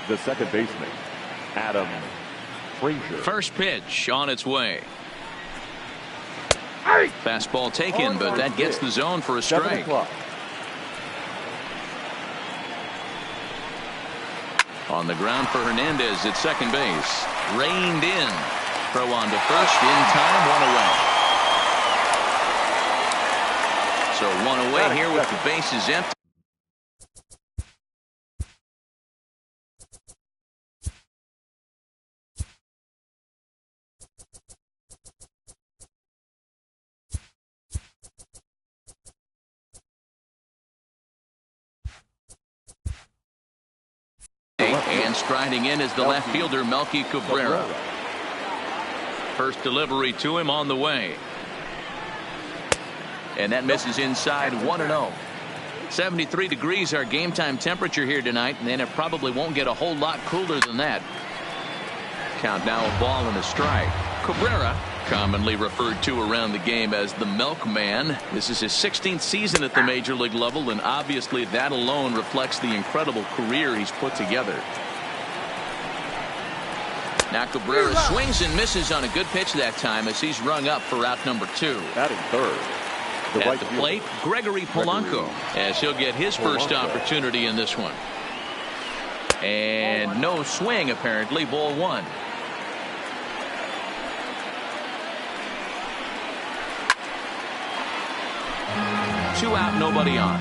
the second baseman, Adam Frazier. First pitch on its way. Fastball taken, but that gets the zone for a strike. On the ground for Hernandez at second base. Reined in. Throw on to first in time, one away. So one away here with the bases empty. And striding in is the left fielder, Melky Cabrera. First delivery to him on the way. And that misses inside, 1-0. 73 degrees our game time temperature here tonight, and then it probably won't get a whole lot cooler than that. Count now, a ball and a strike. Cabrera, commonly referred to around the game as the Milkman. This is his 16th season at the major league level, and obviously that alone reflects the incredible career he's put together. Now Cabrera swings and misses on a good pitch that time as he's rung up for out number 2. Batting third. At the plate, Gregory Polanco, as he'll get his first opportunity in this one. And no swing, apparently, ball 1. Two out, nobody on.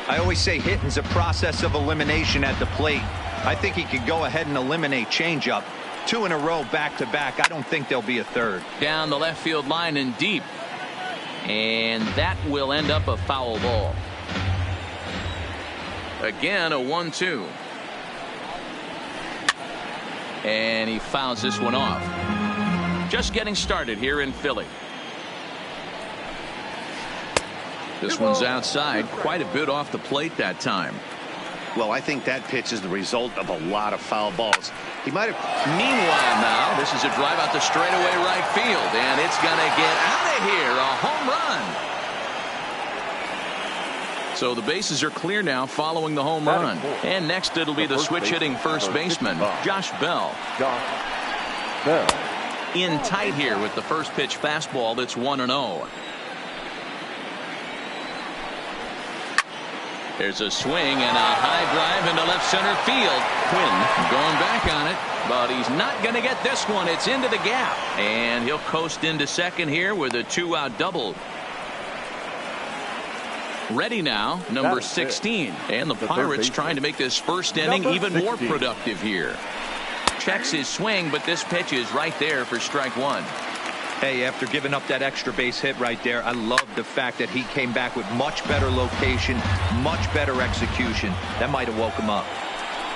I always say hitting's a process of elimination at the plate. I think he could go ahead and eliminate changeup. 2 in a row back to back. I don't think there'll be a third. Down the left field line and deep. And that will end up a foul ball. Again, a 1-2. And he fouls this one off. Just getting started here in Philly. This one's outside, quite a bit off the plate that time. Well, I think that pitch is the result of a lot of foul balls. He might have. Meanwhile, now this is a drive out to straightaway right field, and it's going to get out of here. A home run. So the bases are clear now following the home run. And next it'll be the switch hitting first baseman, Josh Bell. In tight here with the first pitch fastball that's 1-0. There's a swing and a high drive into left center field. Quinn going back on it, but he's not going to get this one. It's into the gap, and he'll coast into second here with a 2-out double. Ready now, number 16, and the Pirates trying to make this first inning even more productive here. Checks his swing, but this pitch is right there for strike 1. Hey, after giving up that extra base hit right there, I love the fact that he came back with much better location, much better execution. That might have woke him up.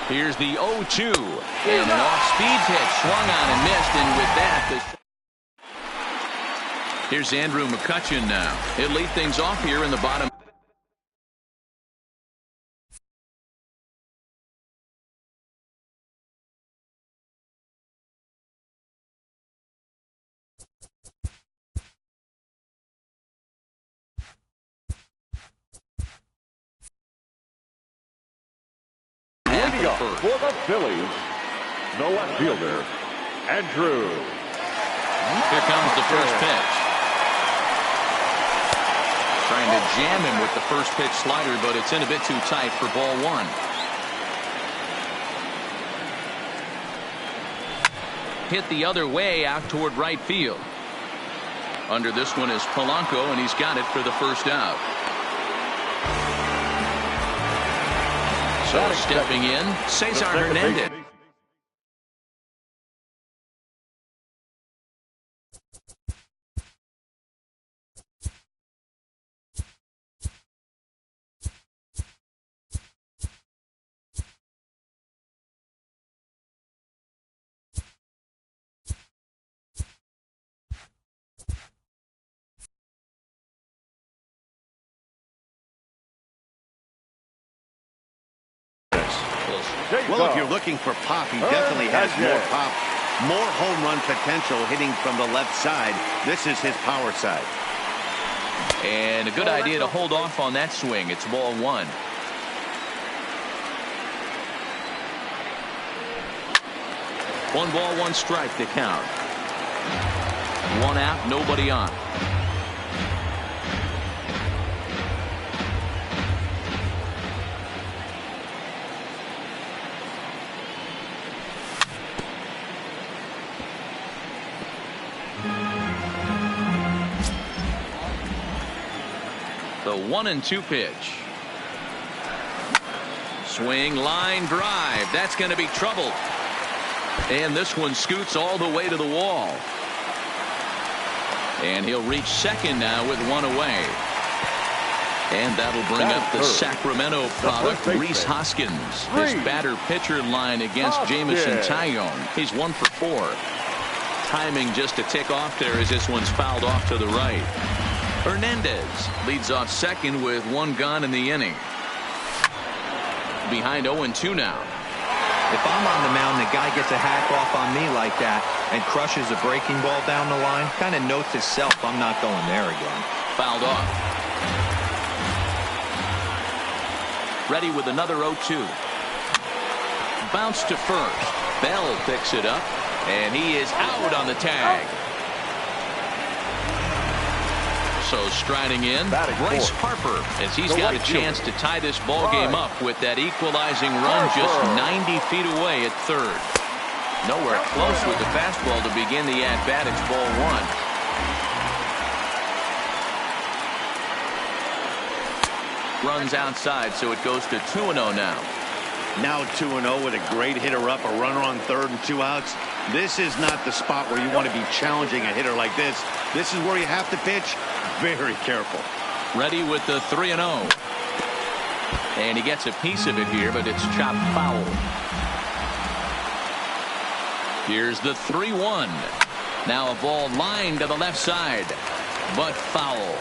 Here's the 0-2. And an off-speed pitch swung on and missed, and with that, here's Andrew McCutchen now. He'll lead things off here in the bottom. For the Phillies, the left fielder, Andrew. Here comes the first pitch. Trying to jam him with the first pitch slider, but it's in a bit too tight for ball 1. Hit the other way out toward right field. Under this one is Polanco, and he's got it for the first out. So stepping in, Cesar Hernandez. Well, if you're looking for pop, he definitely has more pop, more home run potential hitting from the left side. This is his power side. And a good idea to hold off on that swing. It's ball one. One ball, one strike to count. One out, nobody on. The 1-2 pitch. Swing, line drive. That's going to be trouble. And this one scoots all the way to the wall. And he'll reach second now with one away. And that'll bring up the Sacramento product, Rhys Hoskins. His batter-pitcher line against Jamison Tyone. He's 1 for 4. Timing just a tick off there as this one's fouled off to the right. Hernandez leads off second with one gone in the inning. Behind 0-2 now. If I'm on the mound, the guy gets a hack off on me like that and crushes a breaking ball down the line, kind of notes himself, I'm not going there again. Fouled off. Ready with another 0-2. Bounce to first. Bell picks it up, and he is out on the tag. So striding in, Bryce Harper, as he's got a chance to tie this ball game up with that equalizing run just 90 feet away at third. Nowhere close with the fastball to begin the at-bat. It's ball one. Runs outside, so it goes to 2-0 now. Now 2-0 with a great hitter up, a runner on third and 2 outs. This is not the spot where you want to be challenging a hitter like this. This is where you have to pitch very careful. Ready with the 3-0. And he gets a piece of it here, but it's chopped foul. Here's the 3-1. Now a ball lined to the left side, but foul.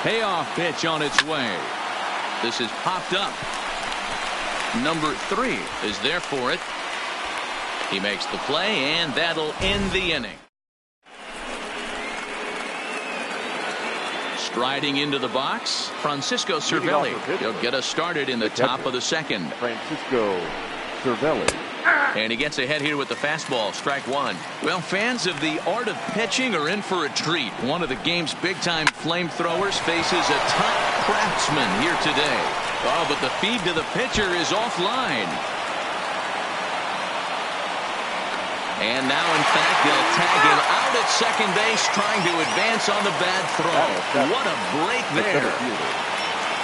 Payoff pitch on its way. This is popped up. Number 3 is there for it. He makes the play, and that'll end the inning. Striding into the box, Francisco Cervelli. He'll get us started in the top of the second. Francisco Cervelli. And he gets ahead here with the fastball, strike one. Well, fans of the art of pitching are in for a treat. One of the game's big-time flamethrowers faces a top craftsman here today. Oh, but the feed to the pitcher is offline. And now, in fact, they'll tag him out at second base, trying to advance on the bad throw. What a break there.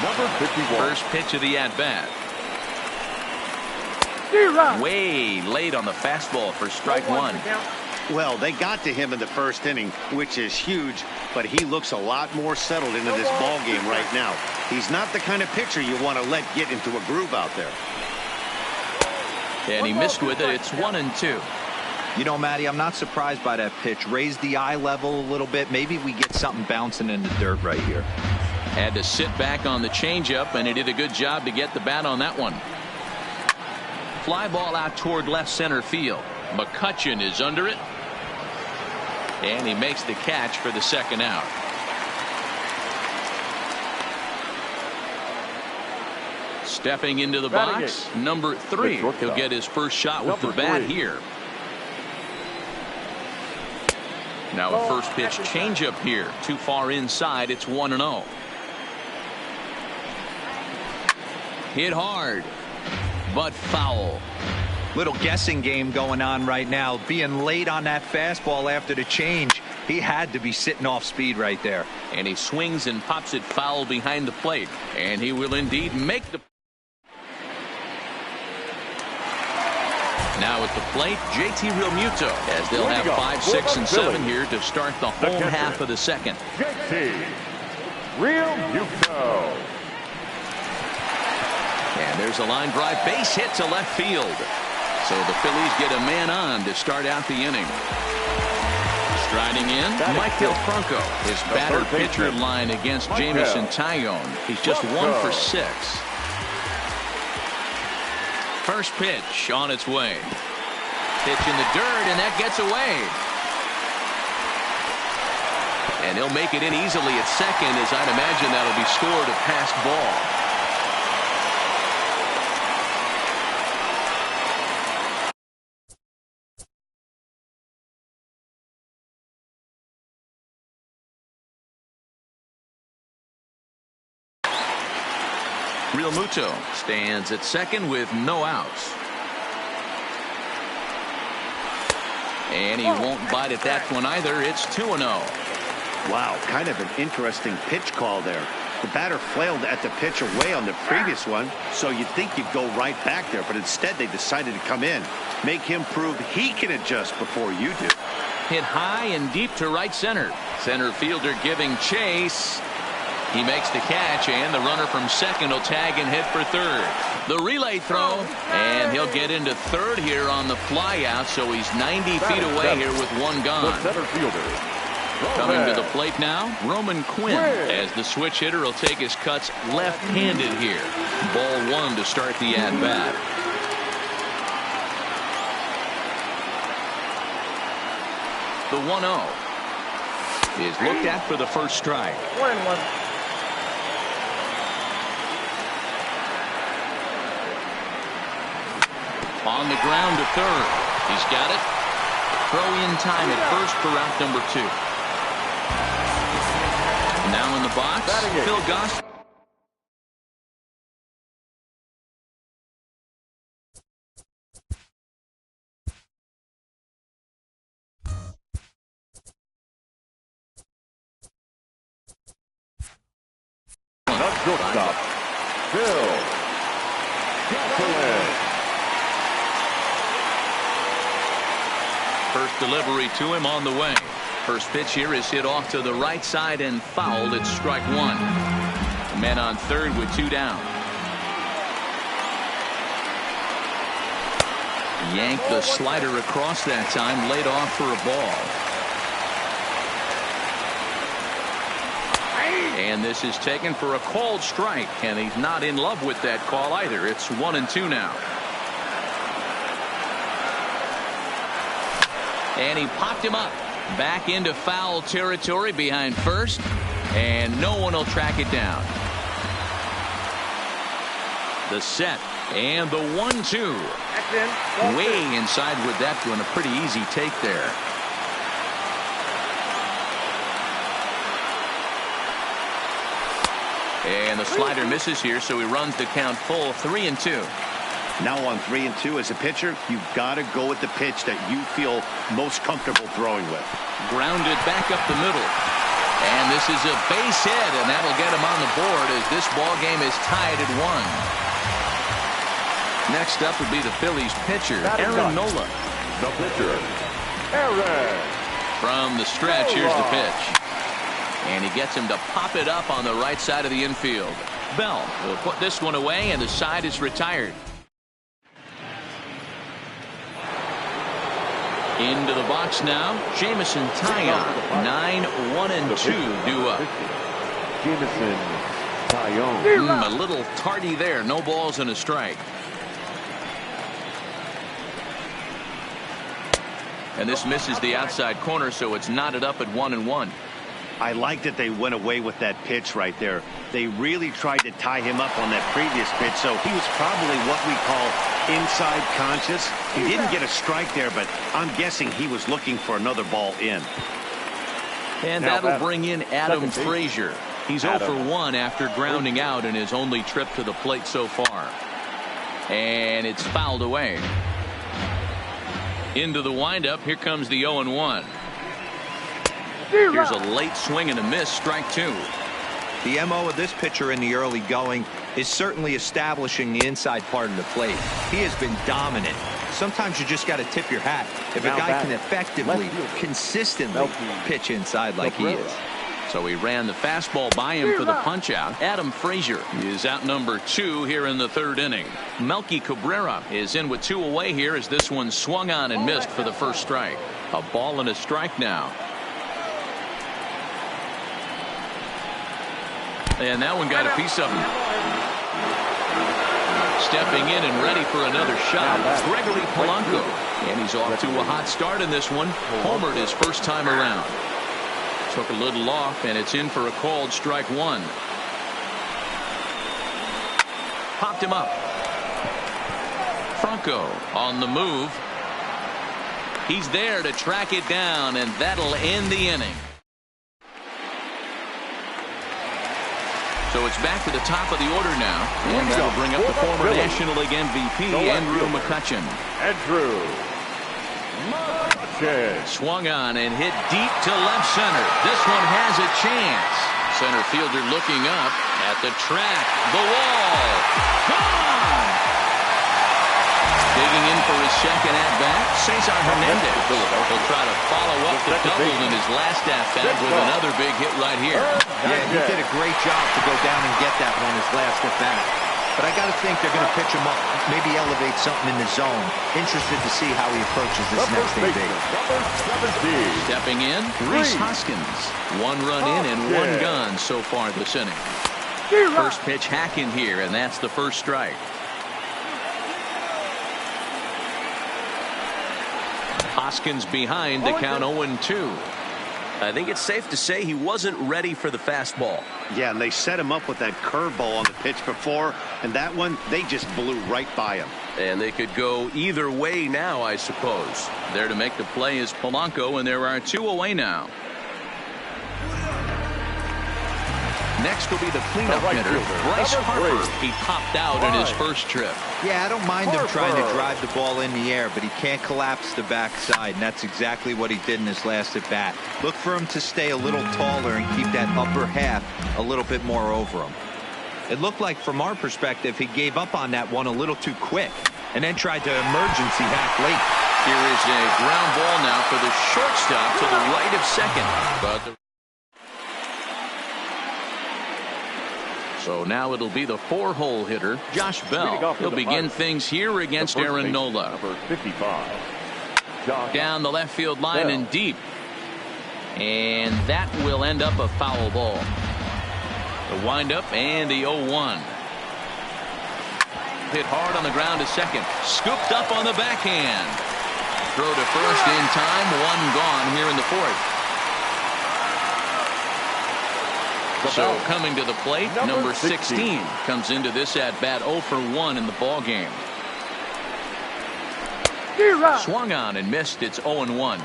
Number 51. First pitch of the at-bat. Way late on the fastball for strike one. Well, they got to him in the first inning, which is huge, but he looks a lot more settled into this ball game right now. He's not the kind of pitcher you want to let get into a groove out there. And he missed with it. It's 1-2. You know, Matty, I'm not surprised by that pitch. Raise the eye level a little bit. Maybe we get something bouncing in the dirt right here. Had to sit back on the changeup, and he did a good job to get the bat on that one. Fly ball out toward left center field. McCutchen is under it. And he makes the catch for the second out. Stepping into the box, number 3. He'll get his first shot with the bat here. Now a first pitch changeup here. Too far inside. It's 1-0. Hit hard, but foul. Little guessing game going on right now. Being late on that fastball after the change. He had to be sitting off speed right there. And he swings and pops it foul behind the plate. And he will indeed make the. Now at the plate, JT Realmuto, as they'll have 5, 6, and 7 here to start the home half of the second. JT Realmuto. And there's a line drive base hit to left field. So the Phillies get a man on to start out the inning. Striding in, Mike Del Franco. His batter-pitcher line against Jamison Tyone. He's just 1 for 6. First pitch on its way. Pitch in the dirt, and that gets away. And he'll make it in easily at second, as I'd imagine that'll be scored a passed ball. Real Muto stands at second with no outs. And he won't bite at that one either. It's 2-0. Wow, kind of an interesting pitch call there. The batter flailed at the pitch away on the previous one, so you'd think you'd go right back there, but instead they decided to come in. Make him prove he can adjust before you do. Hit high and deep to right center. Center fielder giving chase. He makes the catch, and the runner from second will tag and hit for third. The relay throw, and he'll get into third here on the flyout, so he's 90 feet away here with one gone. Center fielder. Coming to the plate now, Roman Quinn, as the switch hitter will take his cuts left-handed here. Ball one to start the at-bat. The 1-0 is looked at for the first strike. 1-1. On the ground to third. He's got it. Throw in time at first for out number 2. Now in the box, Phil Goss. Not shortstop. Phil. First delivery to him on the way. First pitch here is hit off to the right side and fouled. It's strike one. Men on third with 2 down. Yanked the slider across that time, laid off for a ball. And this is taken for a called strike, and he's not in love with that call either. It's 1-2 now. And he popped him up back into foul territory behind first, and no one will track it down. The set and the 1-2 way inside with that one. A pretty easy take there. And the slider misses here, so he runs the count full. 3-2. Now on 3-2 as a pitcher, you've got to go with the pitch that you feel most comfortable throwing with. Grounded back up the middle. And this is a base hit, and that'll get him on the board as this ball game is tied at 1. Next up would be the Phillies pitcher, Aaron Nola. The pitcher, Aaron. From the stretch, here's the pitch. And he gets him to pop it up on the right side of the infield. Bell will put this one away, and the side is retired. Into the box now, Jamison Taillon. 9-1-2 due up. Jamison Taillon. A little tardy there. No balls and a strike. And this misses the outside corner, so it's knotted up at 1-1. I like that they went away with that pitch right there. They really tried to tie him up on that previous pitch, so he was probably what we call inside conscious. He didn't get a strike there, but I'm guessing he was looking for another ball in. And that'll bring in Adam Frazier. He's 0 for 1 after grounding out in his only trip to the plate so far. And it's fouled away. Into the windup, here comes the 0-1. Here's a late swing and a miss, strike 2. The MO of this pitcher in the early going is certainly establishing the inside part of the plate. He has been dominant. Sometimes you just got to tip your hat if a guy can effectively, consistently pitch inside like he is. So he ran the fastball by him for the punch out. Adam Frazier is out number 2 here in the third inning. Melky Cabrera is in with 2 away here as this one swung on and missed for the first strike. A ball and a strike now. And that one got a piece of him. Stepping in and ready for another shot, Gregory Polanco. And he's off to a hot start in this one. Homered his first time around. Took a little off, and it's in for a called strike one. Popped him up. Franco on the move. He's there to track it down, and that'll end the inning. So it's back to the top of the order now, and that'll bring up the former National League MVP, Andrew McCutchen. Andrew McCutchen. Swung on and hit deep to left center. This one has a chance. Center fielder looking up at the track. The wall. Gone! Digging in for his second at-bat, Cesar Hernandez. He'll try to follow up the double in his last at-bat with another big hit right here. Yeah, he did a great job to go down and get that one his last at-bat. But I got to think they're going to pitch him up, maybe elevate something in the zone. Interested to see how he approaches this next AB. Stepping in, Rhys Hoskins. One run in and one gone so far this inning. First pitch hacking here, and that's the first strike. Hoskins behind to count 0-2. I think it's safe to say he wasn't ready for the fastball. Yeah, and they set him up with that curveball on the pitch before, and that one, they just blew right by him. And they could go either way now, I suppose. There to make the play is Polanco, and there are two away now. Next will be the cleanup hitter, Bryce Harper. He popped out in his first trip. Yeah, I don't mind him trying to drive the ball in the air, but he can't collapse the backside, and that's exactly what he did in his last at bat. Look for him to stay a little taller and keep that upper half a little bit more over him. It looked like, from our perspective, he gave up on that one a little too quick and then tried to emergency hack late. Here is a ground ball now for the shortstop to the right of second. So now it'll be the four-hole hitter, Josh Bell. He'll begin things here against Aaron Nola. Number 55. Down the left field line and deep. And that will end up a foul ball. The windup and the 0-1. Hit hard on the ground to second. Scooped up on the backhand. Throw to first in time. One gone here in the fourth. So coming to the plate, number 16 comes into this at-bat 0 for 1 in the ball game. Swung on and missed. It's 0-1.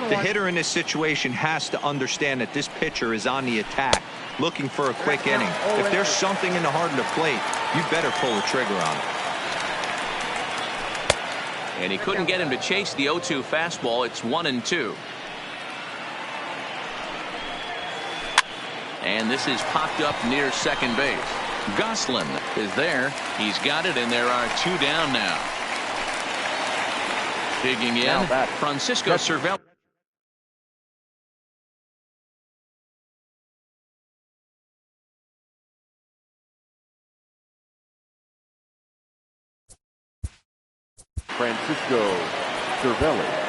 The hitter in this situation has to understand that this pitcher is on the attack, looking for a quick inning. If there's something in the heart of the plate, you better pull the trigger on it. And he couldn't get him to chase the 0-2 fastball. It's 1-2. And this is popped up near second base. Gosselin is there. He's got it, and there are two down now. Digging in, Francisco Cervelli. Francisco Cervelli.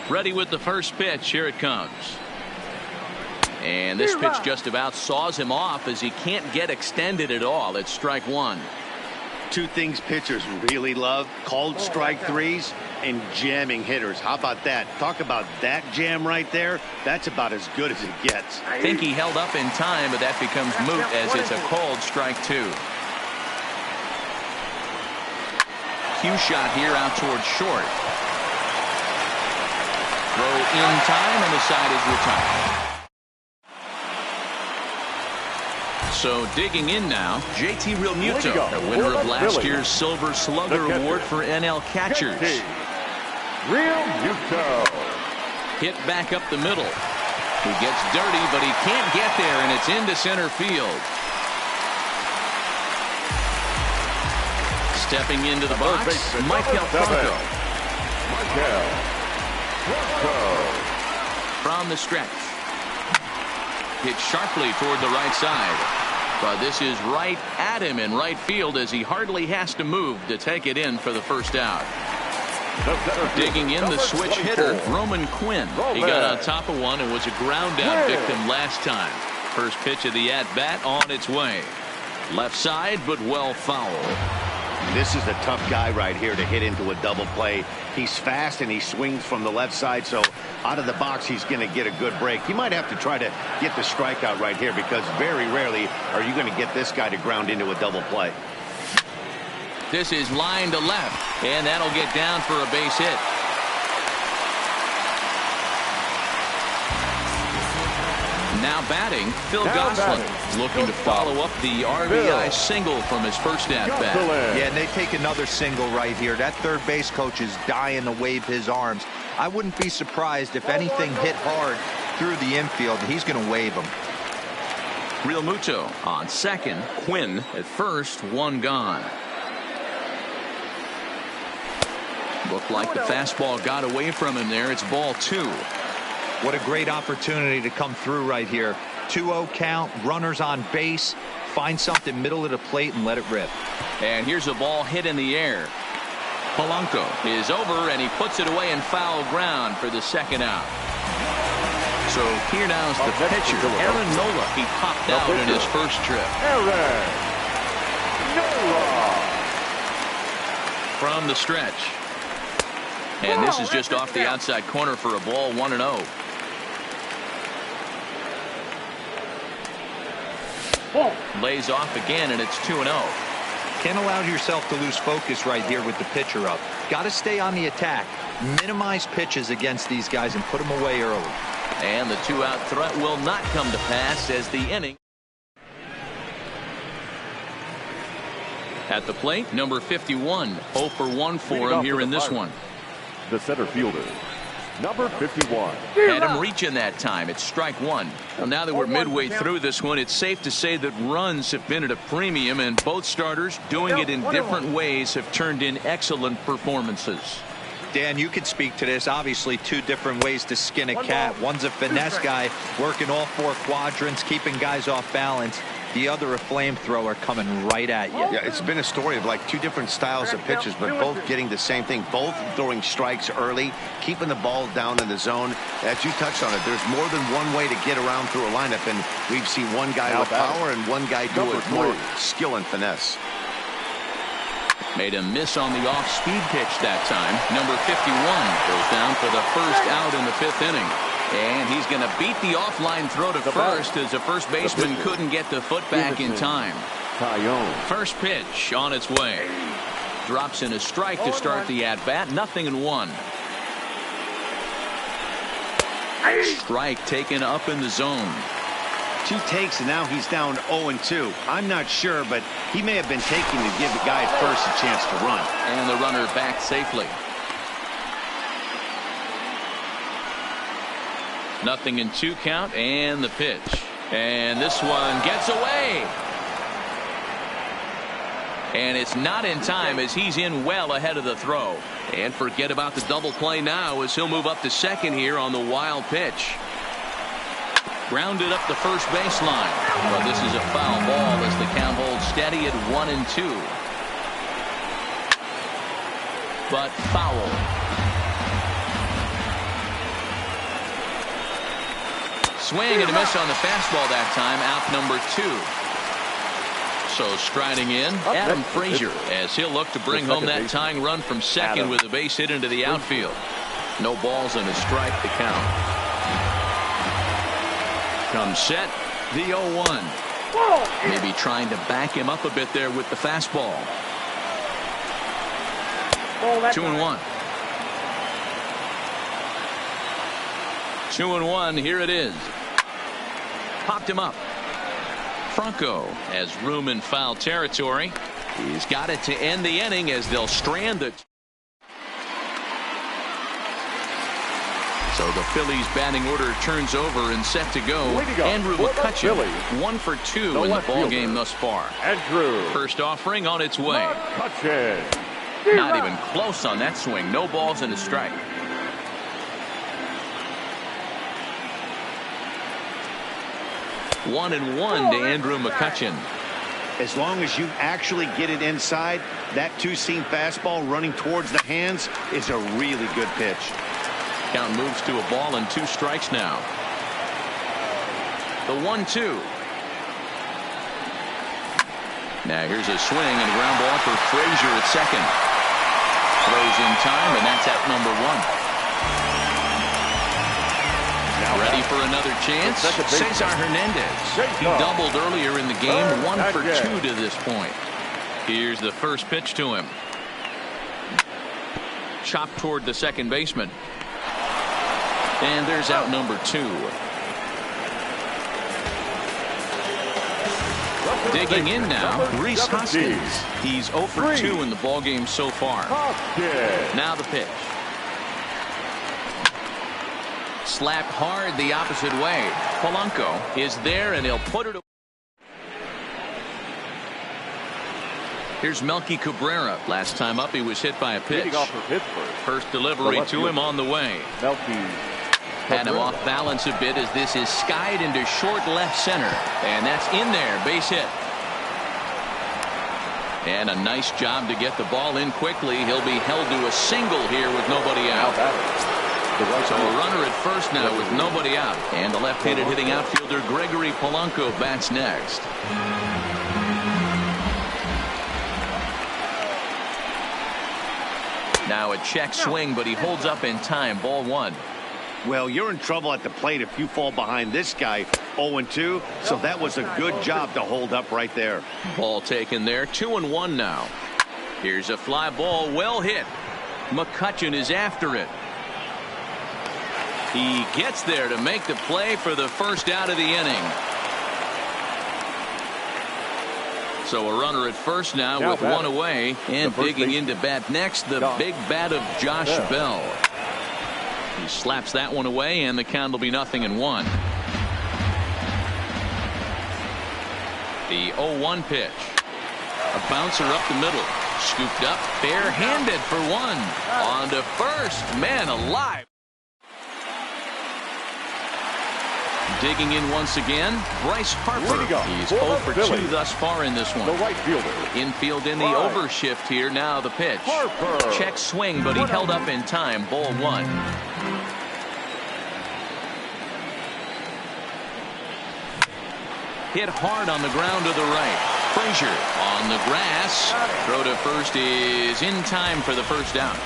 Ready with the first pitch. Here it comes. And this pitch just about saws him off as he can't get extended at all. It's strike one. Two things pitchers really love: called strike threes and jamming hitters. How about that? Talk about that jam right there. That's about as good as it gets. I think he held up in time, but that becomes moot as it's a called strike two. Cue shot here out towards short. Throw in time, and the side is retired. So digging in now, JT Realmuto, the winner of last year's Silver Slugger Award for NL catchers. Realmuto. Hit back up the middle. He gets dirty, but he can't get there, and it's into center field. Stepping into the box, Michael Franco. From the stretch. Hit sharply toward the right side. But this is right at him in right field as he hardly has to move to take it in for the first out. Digging in the switch hitter, Roman Quinn. He got on top of one and was a ground out victim last time. First pitch of the at-bat on its way. Left side, but well fouled. This is a tough guy right here to hit into a double play. He's fast and he swings from the left side, so out of the box he's going to get a good break. He might have to try to get the strikeout right here because very rarely are you going to get this guy to ground into a double play. This is line to left, and that'll get down for a base hit. Now batting, Phil Gosselin, looking to follow up the RBI single from his first at-bat. Yeah, and they take another single right here. That third base coach is dying to wave his arms. I wouldn't be surprised if anything hit hard through the infield. He's going to wave them. Real Muto on second. Quinn at first, one gone. Looked like the fastball got away from him there. It's ball 2. What a great opportunity to come through right here. 2-0 count, runners on base. Find something middle of the plate and let it rip. And here's a ball hit in the air. Polanco is over, and he puts it away in foul ground for the second out. So here now is the pitcher, Aaron Nola. He popped out in his first trip. Aaron Nola. From the stretch. And this is just off the outside corner for a ball, 1-0. Lays off again, and it's 2-0. Can't allow yourself to lose focus right here with the pitcher up. Got to stay on the attack. Minimize pitches against these guys and put them away early. And the 2-out threat will not come to pass as the inning. At the plate, number 51. 0 for 1 for him here in this one. The center fielder, number 51. Had him reaching that time. It's strike one. Well, now that we're midway through this one, it's safe to say that runs have been at a premium, and both starters, doing it in different ways, have turned in excellent performances. Dan, you could speak to this. Obviously, two different ways to skin a cat. One's a finesse guy, working all 4 quadrants, keeping guys off balance. The other a flamethrower coming right at you. Yeah, it's been a story of like 2 different styles of pitches, but both getting the same thing. Both throwing strikes early, keeping the ball down in the zone. As you touched on it, there's more than one way to get around through a lineup, and we've seen one guy with power and one guy do it with more skill and finesse. Made a miss on the off-speed pitch that time. Number 51 goes down for the first out in the 5th inning. And he's going to beat the offline throw to first as the first baseman couldn't get the foot back in time. First pitch on its way. Drops in a strike to start the at-bat. 0-1. Strike taken up in the zone. 2 takes, and now he's down 0-2. I'm not sure, but he may have been taking to give the guy at first a chance to run. And the runner back safely. 0-2 count, and the pitch. And this one gets away. And it's not in time as he's in well ahead of the throw. And forget about the double play now as he'll move up to second here on the wild pitch. Grounded up the first baseline. But this is a foul ball as the count holds steady at 1-2. But foul. Swing and a miss on the fastball that time. Out number 2. So striding in, Adam Frazier, as he'll look to bring home that tying run from second with a base hit into the outfield. No balls and a strike to count. Comes set, the 0-1. Maybe trying to back him up a bit there with the fastball. 2-1. 2-1, here it is. Popped him up. Franco has room in foul territory. He's got it to end the inning as they'll strand it. So the Phillies batting order turns over and set to go. Andrew McCutchen, 1 for 2 in the ballgame thus far. Andrew. First offering on its way. McCutchen. Not even close on that swing. No balls and a strike. One and one to Andrew McCutchen. As long as you actually get it inside, that two-seam fastball running towards the hands is a really good pitch. Count moves to a ball and 2 strikes now. The 1-2. Now here's a swing and a ground ball for Frazier at second. Throws in time, and that's at number 1. Now ready for another chance. Cesar Hernandez. He doubled earlier in the game. 1 for 2 to this point. Here's the first pitch to him. Chopped toward the second baseman. And there's out number 2. Digging in now, Rhys Hoskins. He's 0 for 2 in the ballgame so far. Now the pitch. Slapped hard the opposite way. Polanco is there, and he'll put it away. Here's Melky Cabrera. Last time up, he was hit by a pitch. First delivery to him on the way. Had him off balance a bit as this is skied into short left center. And that's in there. Base hit. And a nice job to get the ball in quickly. He'll be held to a single here with nobody out. So a runner at first now with nobody out. And the left-handed hitting outfielder Gregory Polanco bats next. Now a check swing, but he holds up in time. Ball 1. Well, you're in trouble at the plate if you fall behind this guy 0-2. So that was a good job to hold up right there. Ball taken there. 2-1 now. Here's a fly ball, well hit. McCutchen is after it. He gets there to make the play for the first out of the inning. So a runner at first now with 1 away, and digging into bat next, the big bat of Josh Bell. He slaps that one away, and the count will be 0-1. The 0-1 pitch. A bouncer up the middle. Scooped up, bare-handed for 1. On to first. Man alive. Digging in once again, Bryce Harper. He's 0 for 2 thus far in this one. The right fielder. Infield in the overshift here. Now the pitch. Harper. Check swing, but he held up in time. Ball 1. Hit hard on the ground to the right. Frazier on the grass. Throw to first is in time for the first down.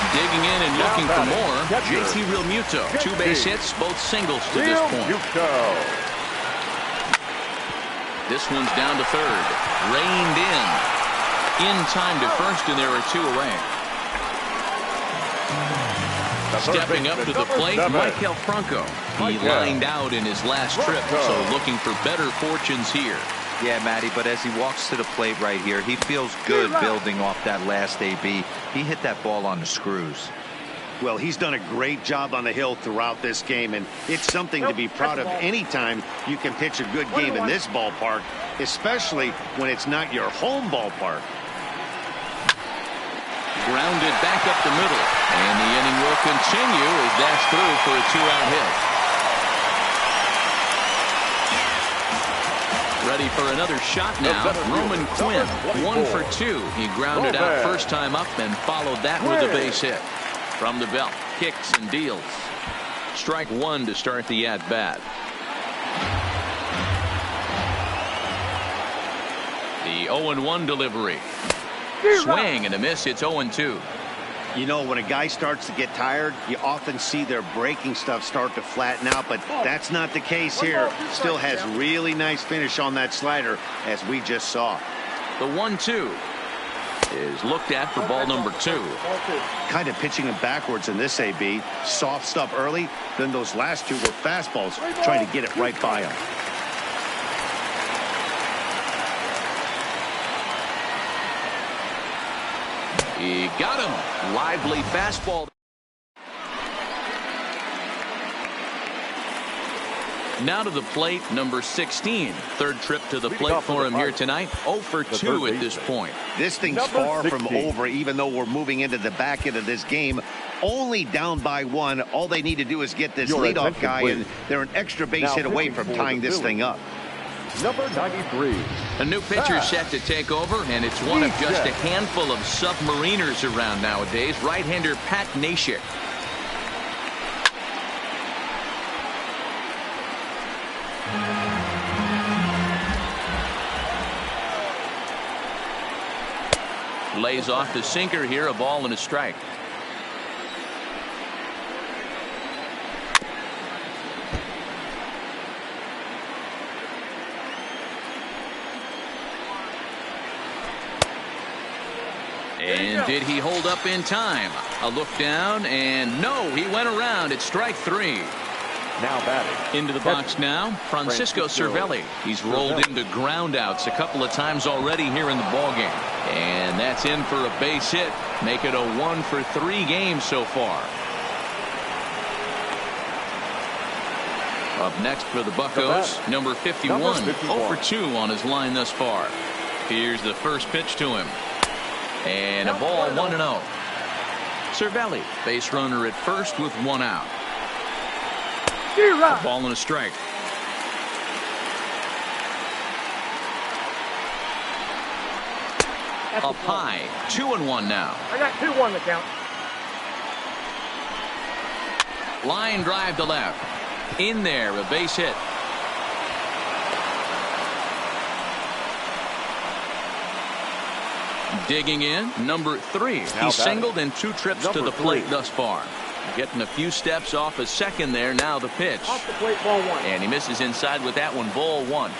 Digging in and looking for more. JT Realmuto. 2 base hits, both singles to this point. This one's down to third. Reined in. In time to first, and there are 2 away. Stepping up to the plate, Michael Franco. He lined out in his last trip, so looking for better fortunes here. Yeah, Matty, but as he walks to the plate right here, he feels good building off that last AB. He hit that ball on the screws. Well, he's done a great job on the hill throughout this game, and it's something to be proud of anytime you can pitch a good game in this ballpark, especially when it's not your home ballpark. Grounded back up the middle, and the inning will continue as that's through for a 2-out hit. Ready for another shot now. Roman Quinn, 1 for 2. He grounded out first time up and followed that with a base hit. From the belt, kicks and deals. Strike 1 to start the at-bat. The 0-1 delivery. Swing and a miss. It's 0-2. You know, when a guy starts to get tired, you often see their breaking stuff start to flatten out, but that's not the case here. Still has really nice finish on that slider, as we just saw. The 1-2 is looked at for ball number 2. Kind of pitching him backwards in this AB. Soft stuff early, then those last 2 were fastballs, trying to get it right by him. He got him. Lively fastball. Now to the plate, number 16. Third trip to the plate for him here tonight. 0 for 2 at this point. This thing's far from over, even though we're moving into the back end of this game. Only down by 1. All they need to do is get this leadoff guy, and they're an extra base hit away from tying this thing up. Number 93. A new pitcher set to take over, and it's one of just a handful of submariners around nowadays. Right-hander Pat Neshek. Lays off the sinker here, a ball and a strike. And did he hold up in time? A look down, and no, he went around. It's strike three. Now batting. Into the box now, Francisco Cervelli. He's rolled into groundouts a couple of times already here in the ballgame. And that's in for a base hit. Make it a 1-for-3 game so far. Up next for the Buccos, number 51. 0-for-2 on his line thus far. Here's the first pitch to him. And a ball, 1-0. Cervelli, base runner at first with one out. A ball and a strike. Up high, 2-1 now. I got 2-1 to count. Line drive to left. In there, a base hit. Digging in, number 3. He's singled in 2 trips to the plate thus far. Getting a few steps off a second there. Now the pitch. Off the plate, ball 1. And he misses inside with that one. Ball 1.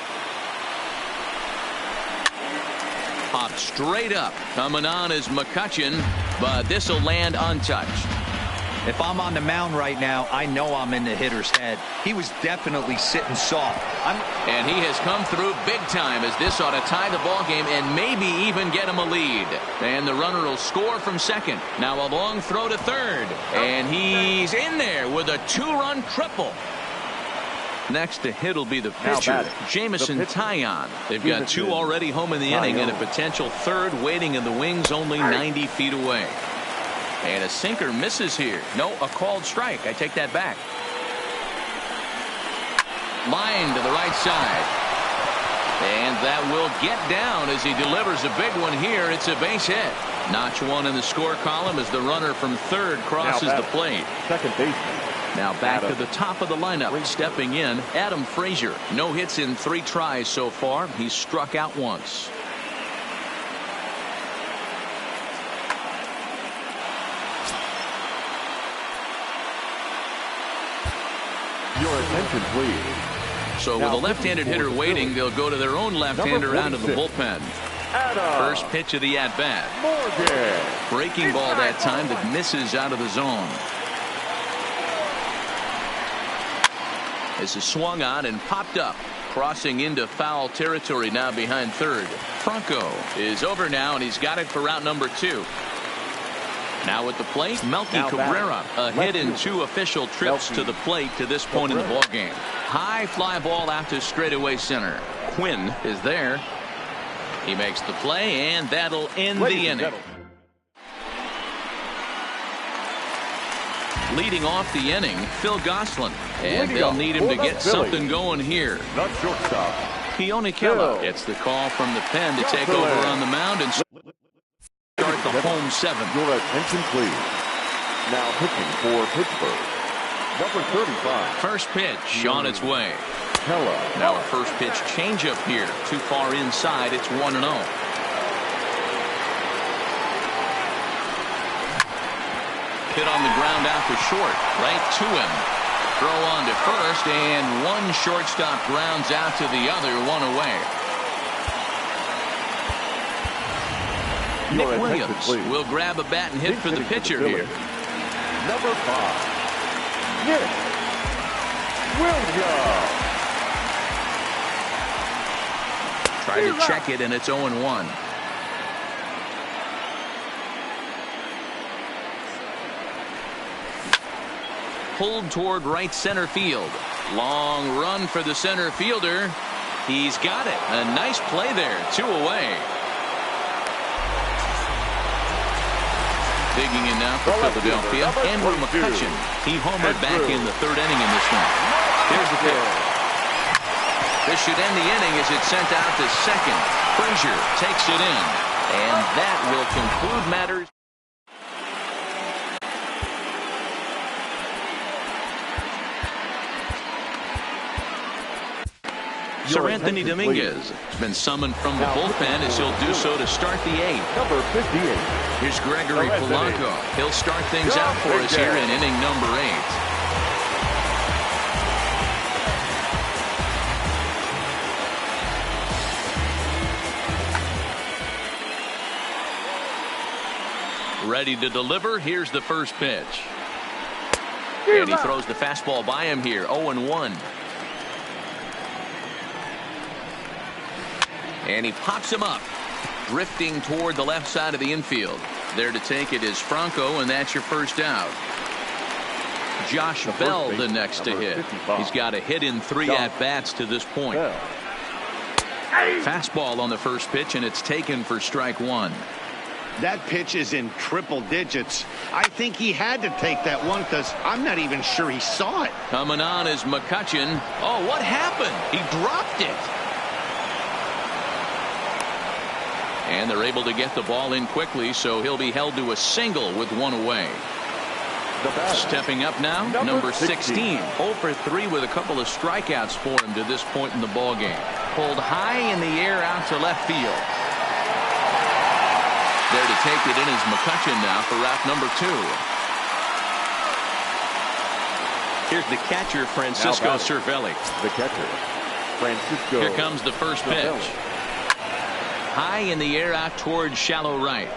Popped straight up. Coming on is McCutchen, but this will land untouched. If I'm on the mound right now, I know I'm in the hitter's head. He was definitely sitting soft. And he has come through big time, as this ought to tie the ball game and maybe even get him a lead. And the runner will score from second. Now a long throw to third. And he's in there with a 2-run triple. Next to hit will be the pitcher, Jamison Taillon. They've got 2 already home in the inning and a potential third waiting in the wings only 90 feet away. And a sinker misses here. No, a called strike. I take that back. Line to the right side. And that will get down as he delivers a big one here. It's a base hit. Notch 1 in the score column as the runner from third crosses the plate. Second baseman. Now back to the top of the lineup. Stepping in, Adam Frazier. No hits in 3 tries so far. He's struck out once. Your attention, please. So with a left-handed hitter waiting, they'll go to their own left-hander out of the bullpen. First pitch of the at-bat. Breaking ball that time that misses out of the zone. This is swung on and popped up. Crossing into foul territory now behind third. Franco is over now, and he's got it for route number 2. Now at the plate, Melky Cabrera. A hit in 2 official trips to the plate to this point in the ballgame. High fly ball out to straightaway center. Quinn is there. He makes the play, and that'll end the inning. Leading off the inning, Phil Gosselin. And they'll need him to get something going here. Not shortstop. Keone Kela gets the call from the pen to take over on the mound and start the home 7th. Your attention, please. Now pitching for Pittsburgh. Number 35. First pitch on its way. Kela. Now a first pitch changeup here. Too far inside. It's 1-0. Hit on the ground out to short. Right to him. Throw on to first, and one shortstop grounds out to the other. 1 away. Nick Williams will grab a bat and hit for the pitcher here. Number 5. Nick Williams. Try to check it, and it's 0-1. Pulled toward right center field. Long run for the center fielder. He's got it. A nice play there. 2 away. Digging in now for Philadelphia, Andrew McCutchen. He homered back in the 3rd inning in this one. Here's the pitch. This should end the inning as it's sent out to second. Frazier takes it in. And that will conclude matters. Sir Anthony Dominguez has been summoned from the bullpen as he'll do so to start the eighth. Number 58. Here's Gregory Polanco. He'll start things out for us here in inning number 8. Ready to deliver. Here's the first pitch. And he throws the fastball by him here. 0-1. And he pops him up, drifting toward the left side of the infield. There to take it is Franco, and that's your first out. Josh Bell the next to hit. He's got a hit in 3 at-bats to this point. Fastball on the first pitch, and it's taken for strike 1. That pitch is in triple digits. I think he had to take that one because I'm not even sure he saw it. Coming on is McCutchen. Oh, what happened? He dropped it. And they're able to get the ball in quickly, so he'll be held to a single with 1 away. Stepping up now, number 16. 0 for 3 with a couple of strikeouts for him to this point in the ballgame. Pulled high in the air out to left field. There to take it in is McCutchen now for route number 2. Here's the catcher, Francisco Cervelli. The catcher, Francisco. Here comes the first pitch. High in the air out towards shallow right.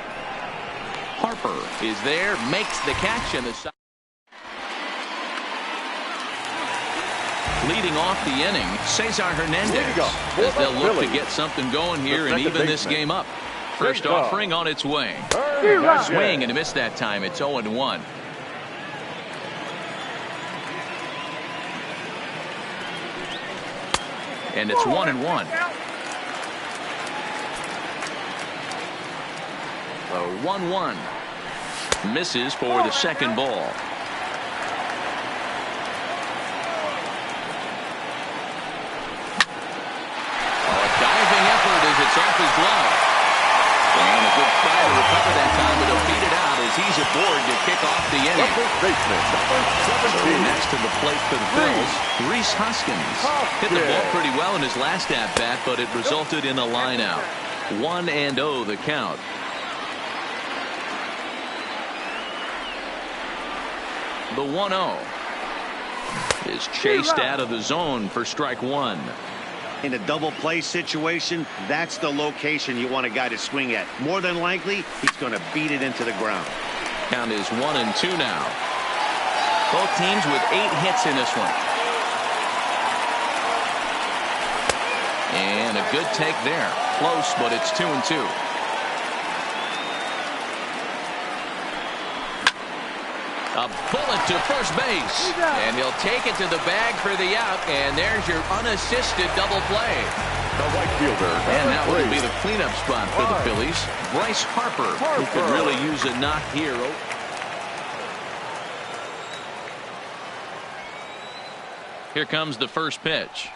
Harper is there, makes the catch, and the side. Leading off the inning, Cesar Hernandez, as they'll look to get something going here and even this game up. First offering on its way. Swing and a miss that time. It's 0-1. And it's 1-1. 1-1. Misses for the second ball. A diving effort as it's off his glove. And a good try to recover that time, but he'll beat it out as he's aboard to kick off the inning. So next to the plate for the Phils, Rhys Hoskins. Hit the ball pretty well in his last at-bat, but it resulted in a line out. 1-0 the count. The 1-0 is chased out of the zone for strike 1. In a double play situation, that's the location you want a guy to swing at. More than likely, he's going to beat it into the ground. Count is 1-2 now. Both teams with 8 hits in this one. And a good take there. Close, but it's 2-2. A bullet to first base. And he'll take it to the bag for the out. And there's your unassisted double play. The right fielder. And that will be the cleanup spot for the Phillies. Bryce Harper, who could really use a knock here. Here comes the first pitch.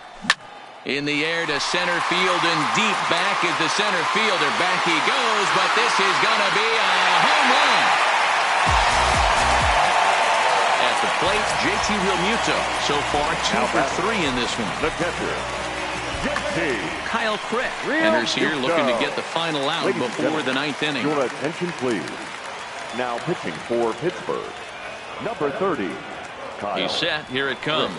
In the air to center field and deep back is the center fielder. Back he goes, but this is going to be a home run. At the plate, JT Realmuto. So far, 2 for 3 in this one. The catcher, JT. Kyle Crick enters here looking to get the final out before the 9th inning. Your attention, please. Now pitching for Pittsburgh, number 30. Kyle. He's set. Here it comes.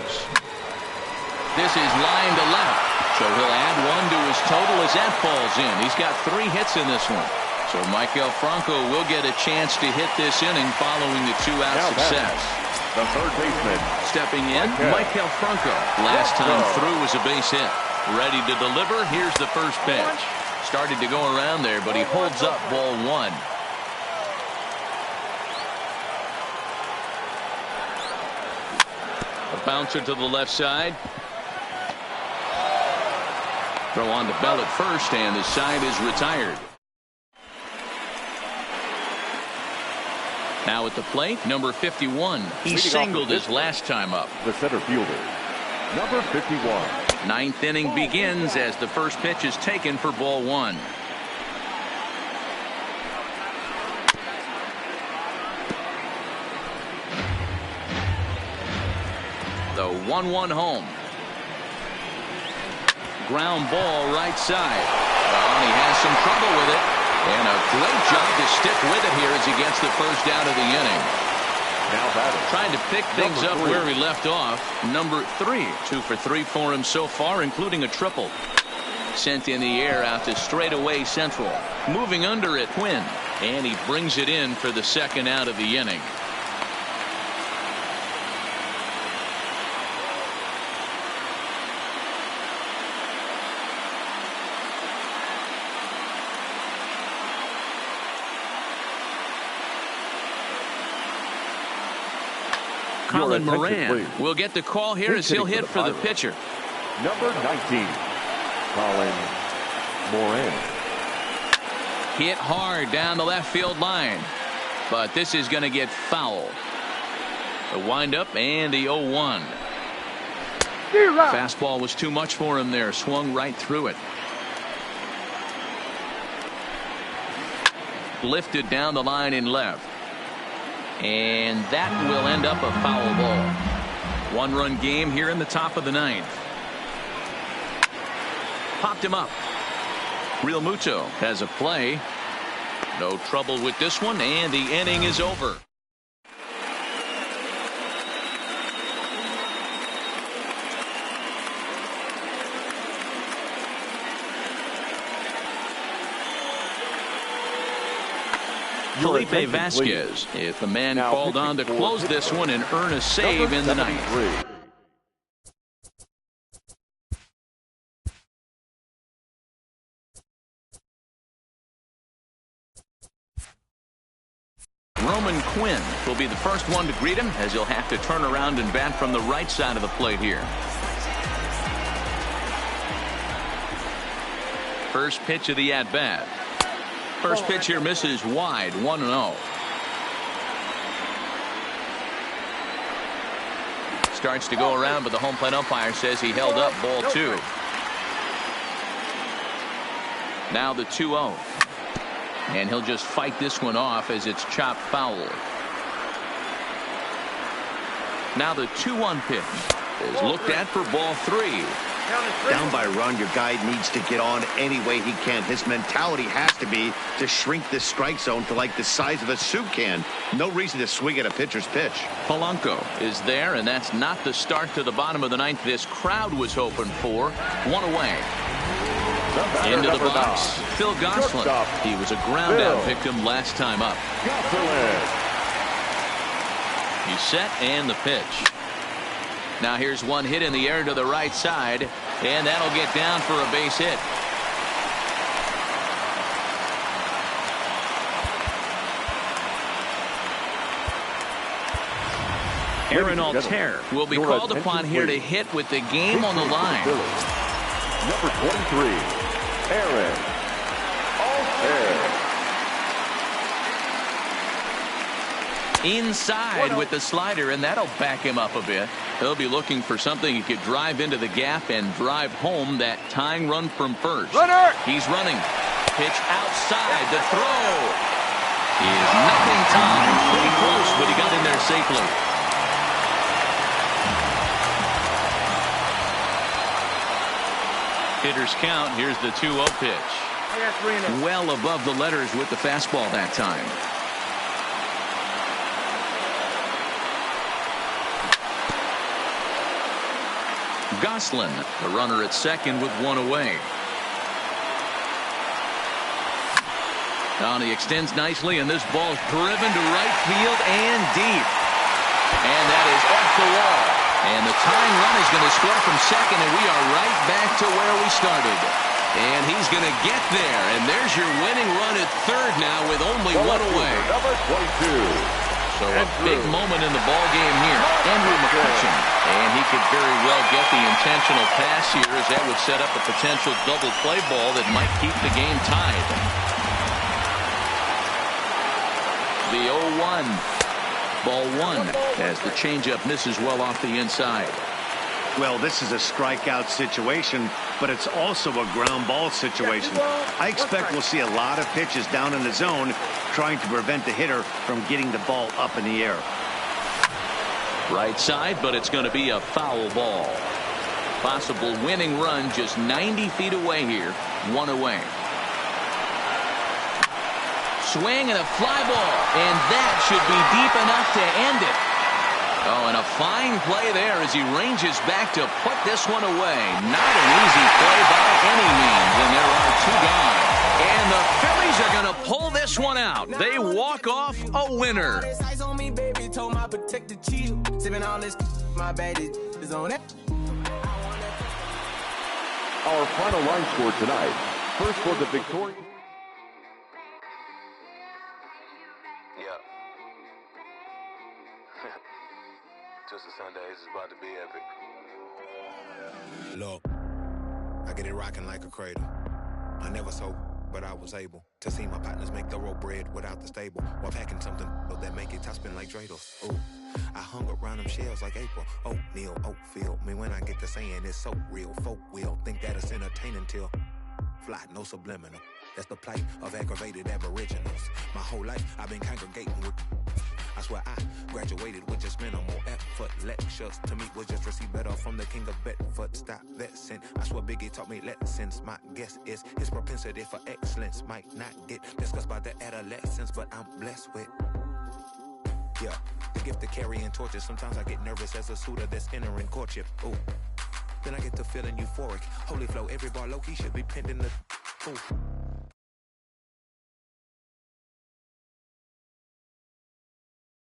This is line to left. So he'll add 1 to his total as that falls in. He's got 3 hits in this one. So Maikel Franco will get a chance to hit this inning following the 2-out success. The third baseman. Stepping in, Maikel Franco. Last time through was a base hit. Ready to deliver. Here's the first pitch. Started to go around there, but he holds up ball 1. A bouncer to the left side. Throw on to Bell at first, and the side is retired. Now at the plate, number 51. He singled his last time up. The center fielder, number 51. Ninth inning begins as the first pitch is taken for ball one. The 1-1 home. Ground ball right side. Well, he has some trouble with it. And a great job to stick with it here as he gets the first out of the inning. Now batting. Trying to pick things up where he left off. Number 3. 2 for 3 for him so far, including a triple. Sent in the air out to straightaway central. Moving under it, Quinn. And he brings it in for the second out of the inning. Colin Moran will get the call here as he'll hit for the pitcher. Number 19, Colin Moran. Hit hard down the left field line. But this is going to get foul. The windup and the 0-1. Fastball was too much for him there. Swung right through it. Lifted down the line in left. And that will end up a foul ball. One-run game here in the top of the ninth. Popped him up. Real Muto has a play. No trouble with this one, and the inning is over. Felipe Vasquez, if the man now called on to close this one and earn a save in the ninth. Roman Quinn will be the first one to greet him as he'll have to turn around and bat from the right side of the plate here. First pitch of the at-bat. First pitch here misses wide, 1-0. Starts to go around, but the home plate umpire says he held up ball 2. Now the 2-0. And he'll just fight this one off as it's chopped foul. Now the 2-1 pitch is looked at for ball 3. Down by a run, your guy needs to get on any way he can. His mentality has to be to shrink this strike zone to like the size of a soup can. No reason to swing at a pitcher's pitch. Polanco is there, and that's not the start to the bottom of the ninth this crowd was hoping for. One away. Into the box, Phil Gosselin. He was a ground-out victim last time up. He's set, and the pitch. Now here's one hit in the air to the right side, and that'll get down for a base hit. Aaron Altair will be called upon here to hit with the game on the line. Number 23, Aaron Altair. Inside with the slider, and that'll back him up a bit. He'll be looking for something he could drive into the gap and drive home that tying run from first. Runner! He's running. Pitch outside. The throw is nothing timed. Pretty close, but he got in there safely. Hitter's count. Here's the 2-0 pitch. Well above the letters with the fastball that time. Gosselin, the runner at second with one away. Now he extends nicely, and this ball's driven to right field and deep. And that is off the wall. And the tying run is going to score from second, and we are right back to where we started. And he's going to get there, and there's your winning run at third now with only one away. Number 22. So a big moment in the ball game here. Andrew McCutcheon. And he could very well get the intentional pass here, as that would set up a potential double play ball that might keep the game tied. The 0-1. Ball 1 as the changeup misses well off the inside. Well, this is a strikeout situation, but it's also a ground ball situation. I expect we'll see a lot of pitches down in the zone trying to prevent the hitter from getting the ball up in the air. Right side, but it's going to be a foul ball. Possible winning run just 90 feet away here. One away. Swing and a fly ball, and that should be deep enough to end it. Oh, and a fine play there as he ranges back to put this one away. Not an easy play by any means, and there are two gone. And the Phillies are going to pull this one out. They walk off a winner. Our final line score tonight. First for the victorious. Twisted Sundays is about to be epic. Look, I get it rocking like a cradle. I never sold, but I was able to see my partners make thorough bread without the stable while packing something that make it top spin like dreidels. Ooh, I hung around them shells like April. Oatmeal, Oatfield. Me when I get to saying it's so real. Folk will think that it's entertaining till fly, no subliminal. That's the plight of aggravated aboriginals. My whole life I've been congregating with. I swear I graduated with just minimal effort. Lectures to me was just receive better from the king of Bedford. Stop vexing. I swear Biggie taught me lessons. My guess is his propensity for excellence might not get discussed by the adolescents, but I'm blessed with. Yeah, the gift of carrying torches. Sometimes I get nervous as a suitor that's entering courtship. Ooh, then I get to feeling euphoric. Holy flow, every bar low-key should be pinned in the. Ooh.